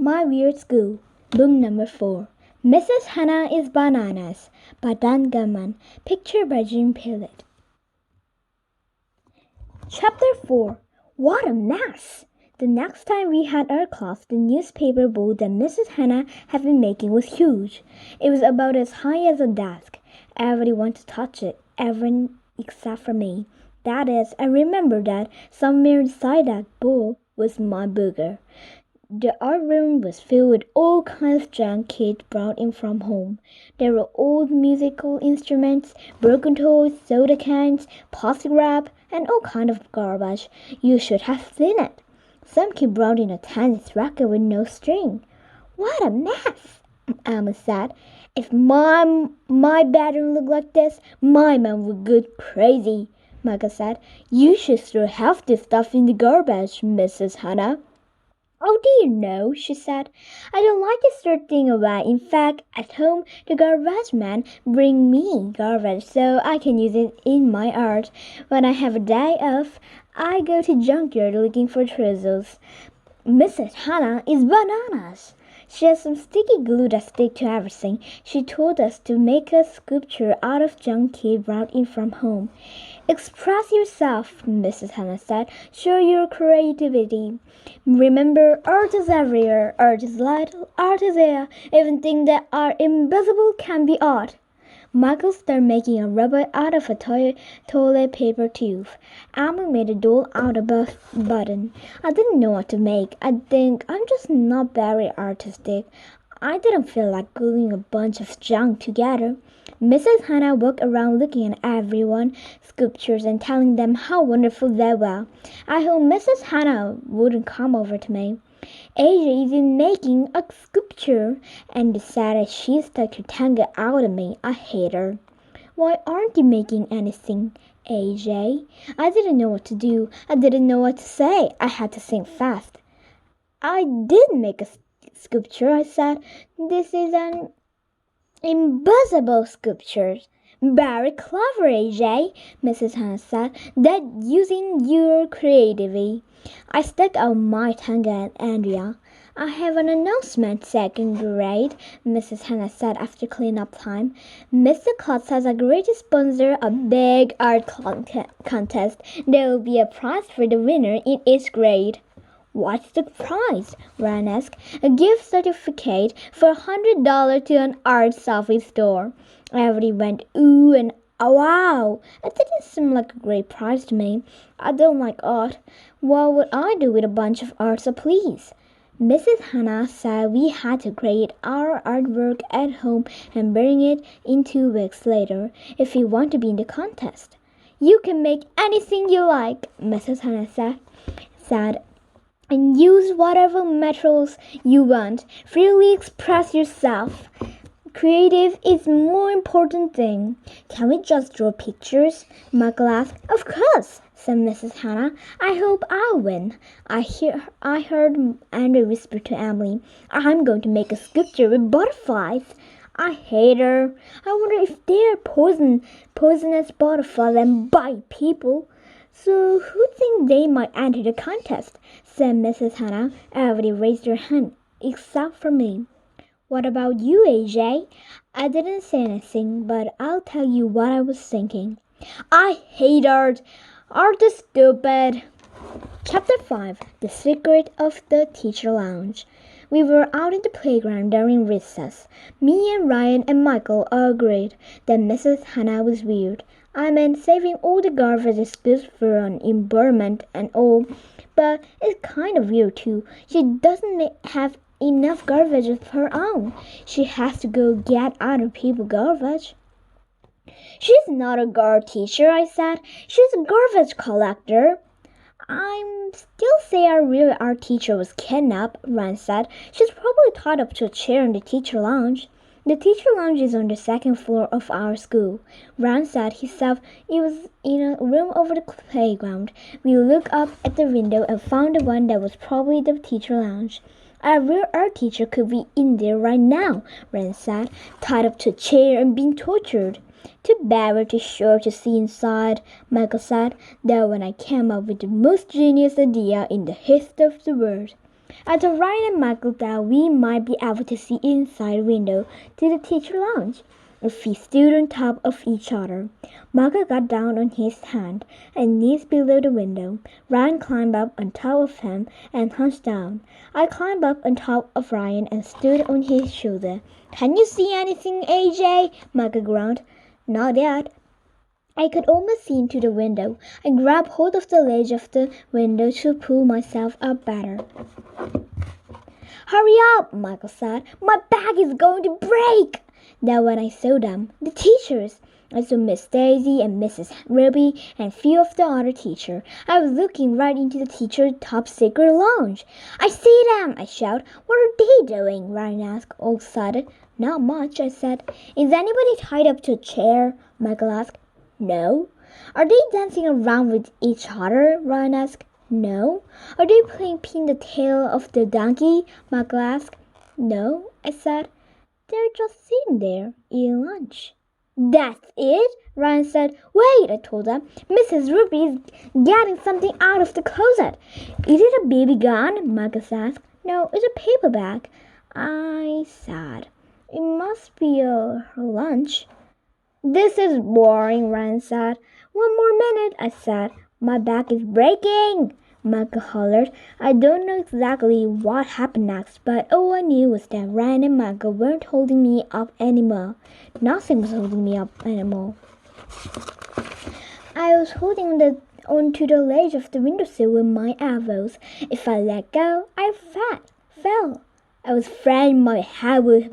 My Weird School, Book Number 4. Mrs. Hannah is Bananas by Dan Gutman. Picture by Jim Pillett. Chapter 4. What a mess! The next time we had our class, the newspaper board that Mrs. Hannah had been making was huge. It was about as high as a desk. Everybody wanted to touch it, everyone except for me. That is, I remember that somewhere inside that bowl was my booger. The art room was filled with all kinds of junk kids brought in from home. There were old musical instruments, broken toys, soda cans, plastic wrap, and all kinds of garbage. You should have seen it. Some kid brought in a tennis racket with no string. What a mess, Emma said. If my bedroom looked like this, my mom would go crazy. Michael said. You should throw half this stuff in the garbage, Mrs. Hannah. Oh dear, no, she said. I don't like to throw things away. In fact, at home, the garbage man brings me garbage so I can use it in my art. When I have a day off, I go to junkyard looking for treasures. Mrs. Hannah is bananas. She has some sticky glue that sticks to everything. She told us to make a sculpture out of junk kid brought in from home. Express yourself, Mrs. Hannah said. Show your creativity. Remember, art is everywhere. Art is light, art is air. Even things that are invisible can be art. Michael started making a robot out of a toilet paper tube. Emma made a doll out of a button. I didn't know what to make. I think I'm just not very artistic. I didn't feel like gluing a bunch of junk together. Mrs. Hannah walked around looking at everyone's sculptures and telling them how wonderful they were. I hope Mrs. Hannah wouldn't come over to me. Asia is making a sculpture and decided she stuck her tongue out at me. I hate her. Why aren't you making anything, AJ? I didn't know what to do. I didn't know what to say. I had to think fast. I did make a sculpture, I said. This is an invisible sculpture. Very clever, AJ, Mrs. Hannah said. That using your creativity. I stuck out my tongue at Andrea. I have an announcement, second grade, Mrs. Hannah said after clean-up time. Mr. Klotz has agreed to sponsor a big art contest. There will be a prize for the winner in each grade. What's the prize? Ryan asked. A gift certificate for $100 to an art supply store. Everybody went ooh and wow. It didn't seem like a great prize to me. I don't like art. What would I do with a bunch of art supplies? Mrs. Hannah said we had to create our artwork at home and bring it in 2 weeks later if we want to be in the contest. You can make anything you like, Mrs. Hannah said. And use whatever materials you want. Freely express yourself. Creative is more important thing. Can we just draw pictures? Michael asked. Of course, said Mrs. Hannah. I hope I'll win. I heard Andrew whisper to Emily. I'm going to make a sculpture with butterflies. I hate her. I wonder if they're poisonous butterflies and bite people. So who think they might enter the contest? Said Mrs. Hannah. Everybody raised their hand, except for me. What about you, AJ? I didn't say anything, but I'll tell you what I was thinking. I hate art. Art is stupid. Chapter 5. The Secret of the Teacher Lounge. We were out in the playground during recess. Me and Ryan and Michael all agreed that Mrs. Hannah was weird. I mean, saving all the garbage is good for an environment and all, but it's kind of weird too. She doesn't have enough garbage of her own. She has to go get other people's garbage. She's not a garbage teacher, I said. She's a garbage collector. I'm still say our real art teacher was kidnapped, Ryan said. She's probably tied up to a chair in the teacher lounge. The teacher lounge is on the 2nd floor of our school. Ryan said himself it was in a room over the playground. We looked up at the window and found the one that was probably the teacher lounge. Our real art teacher could be in there right now, Ryan said, tied up to a chair and being tortured. Too bad we're too short to see inside, Michael said. That when I came up with the most genius idea in the history of the world. I told Ryan and Michael that we might be able to see inside the window to the teacher lounge if we stood on top of each other. Michael got down on his hands and knees below the window. Ryan climbed up on top of him and hunched down. I climbed up on top of Ryan and stood on his shoulder. "Can you see anything, AJ?" Michael groaned. "Not yet." I could almost see into the window. I grabbed hold of the ledge of the window to pull myself up better. "Hurry up," Michael said. "My back is going to break." Then when I saw them, the teachers, I saw Miss Daisy and Mrs. Ruby and a few of the other teachers. I was looking right into the teacher's top secret lounge. "I see them!" I shouted. "What are they doing?" Ryan asked, all excited. "Not much," I said. "Is anybody tied up to a chair?" Michael asked. "No." "Are they dancing around with each other?" Ryan asked. "No." "Are they playing pin the tail of the donkey?" Michael asked. "No," I said. "They're just sitting there, eating lunch." "That's it," Ryan said. "Wait," I told them. "Mrs. Ruby is getting something out of the closet." "Is it a baby gun?" Marcus asked. "No, it's a paper bag," I said. "It must be her lunch." "This is boring," Ryan said. "One more minute," I said. "My back is breaking," Michael hollered. I don't know exactly what happened next, but all I knew was that Ryan and Michael weren't holding me up anymore. Nothing was holding me up anymore. I was holding onto the ledge of the windowsill with my elbows. If I let go, I fell. I was afraid my head would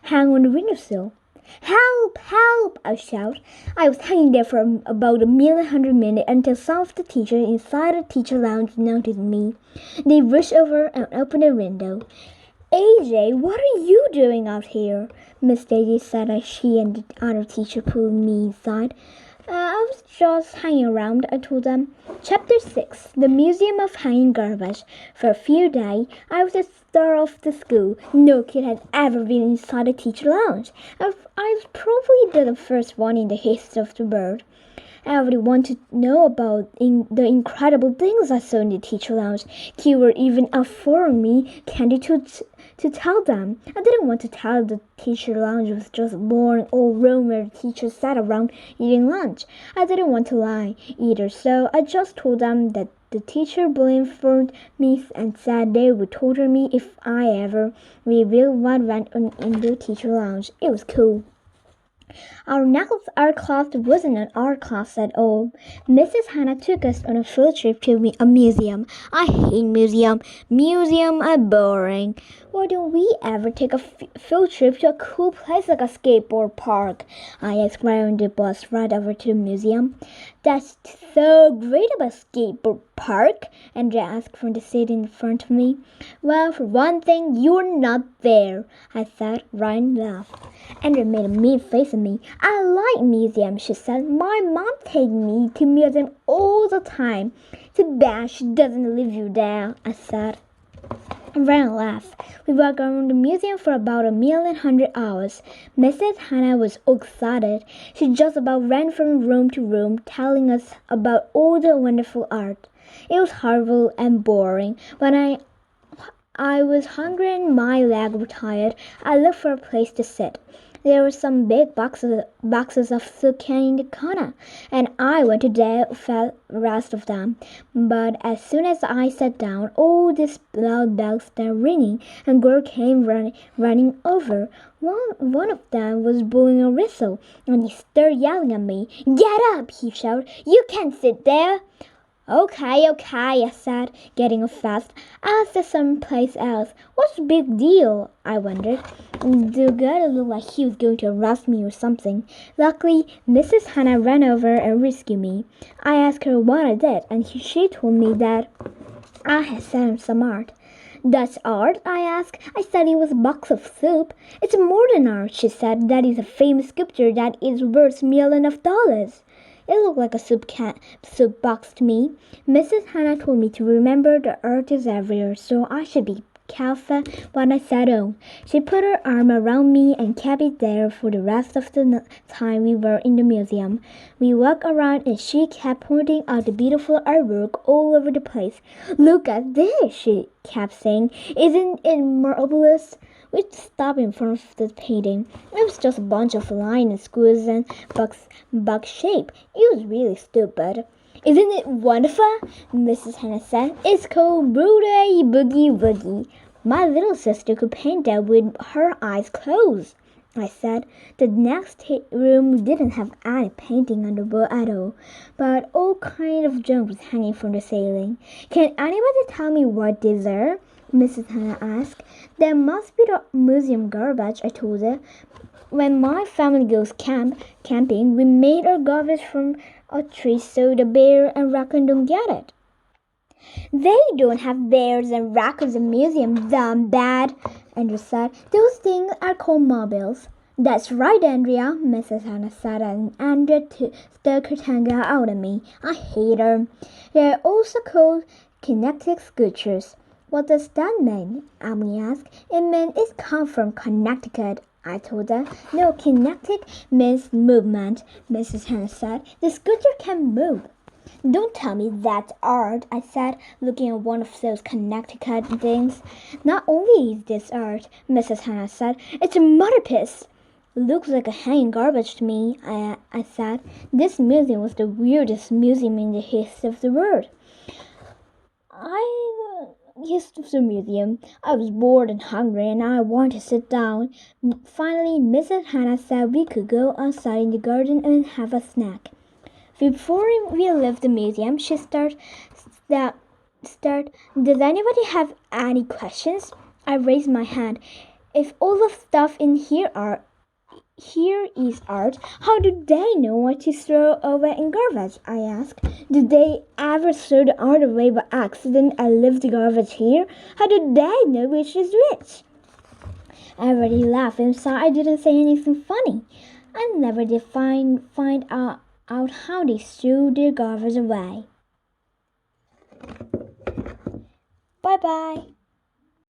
hang on the windowsill. "Help! Help!" I shouted. I was hanging there for about 1,100,000 minutes until some of the teachers inside the teacher lounge noticed me. They rushed over and opened the window. "AJ, what are you doing out here?" Miss Daisy said as she and the other teacher pulled me inside. "I was just hanging around," I told them. Chapter 6. The Museum of Hanging Garbage. For a few days, I was the star of the school. No kid had ever been inside the teacher lounge. I was probably the first one in the history of the world. Everybody wanted to know about the incredible things I saw in the teacher lounge. Kids were even offering me candy to tell them. I didn't want to tell the teacher lounge was just a boring old room where the teachers sat around eating lunch. I didn't want to lie either, so I just told them that the teacher blindfolded me and said they would torture me if I ever revealed what went on in the teacher lounge. It was cool. Our next art class wasn't an art class at all. Mrs. Hannah took us on a field trip to a museum. I hate museums. Museums are boring. Why don't we ever take a field trip to a cool place like a skateboard park? I asked riding the bus right over to the museum. "That's so great about skateboard park?" Andrea asked from the seat in front of me. "Well, for one thing, you're not there," I said. Ryan laughed. Andrea made a mean face at me. "I like museums," she said. "My mom takes me to museums all the time." "Too bad she doesn't leave you there," I said. Ryan laughed. We walked around the museum for about 1,100,000 hours. Mrs. Hannah was excited. She just about ran from room to room, telling us about all the wonderful art. It was horrible and boring. When I was hungry and my legs were tired, I looked for a place to sit. There were some big boxes of soup in the corner, and I went to the rest of them. But as soon as I sat down, all these loud bells started ringing, and girls came running over. One of them was blowing a whistle, and he started yelling at me. "Get up!" he shouted. "You can't sit there." Okay, I said, getting up fast. I'll sit someplace else. What's the big deal? I wondered. The guy looked like he was going to arrest me or something. Luckily, Mrs. Hannah ran over and rescued me. I asked her what I did, and she told me that I had sent some art. "That's art?" I asked. "I said it was a box of soup." "It's more than art," she said. "That is a famous sculpture that is worth millions of dollars." It looked like a soup box to me. Mrs. Hannah told me to remember the art is everywhere, so I should be cafe when I sat down. She put her arm around me and kept it there for the rest of the time we were in the museum. We walked around and she kept pointing out the beautiful artwork all over the place. "Look at this," she kept saying. "Isn't it marvelous?" We stopped in front of the painting. It was just a bunch of lines and squares and bug shape. It was really stupid. "Isn't it wonderful?" Mrs. Hannah said. "It's called Broadway Boogie Woogie. My little sister could paint that with her eyes closed," I said. The next room didn't have any painting on the wall at all, but all kind of junk was hanging from the ceiling. "Can anybody tell me what these are?" Mrs. Hannah asked. "That must be the museum garbage," I told her. "When my family goes camping, we made our garbage from a tree so the bear and raccoon don't get it." "They don't have bears and raccoons in museums, dumb dad," Andrew said. "Those things are called marbles." "That's right, Andrea," Mrs. Hannah said, and Andrea stuck her tongue out at me. I hate her. They're also called kinetic sculptures. "What does that mean?" Emily asked. "It means it comes from Connecticut," I told her. "No, kinetic means movement," Mrs. Hannah said. "The sculpture can move." "Don't tell me that's art," I said, looking at one of those Connecticut things. "Not only is this art," Mrs. Hannah said, "it's a masterpiece." "Looks like a hanging garbage to me," I said. This museum was the weirdest museum in the history of the world. I was bored and hungry and I wanted to sit down. Finally, Mrs. Hannah said we could go outside in the garden and have a snack. Before we left the museum, she started, "Does anybody have any questions?" I raised my hand. "If all the stuff in here is art, how do they know what to throw away in garbage?" I asked. "Do they ever throw the art away by accident and leave the garbage here? How do they know which is which?" Everybody laughed and so I didn't say anything funny. I never did find out how they threw their garbage away. Bye bye.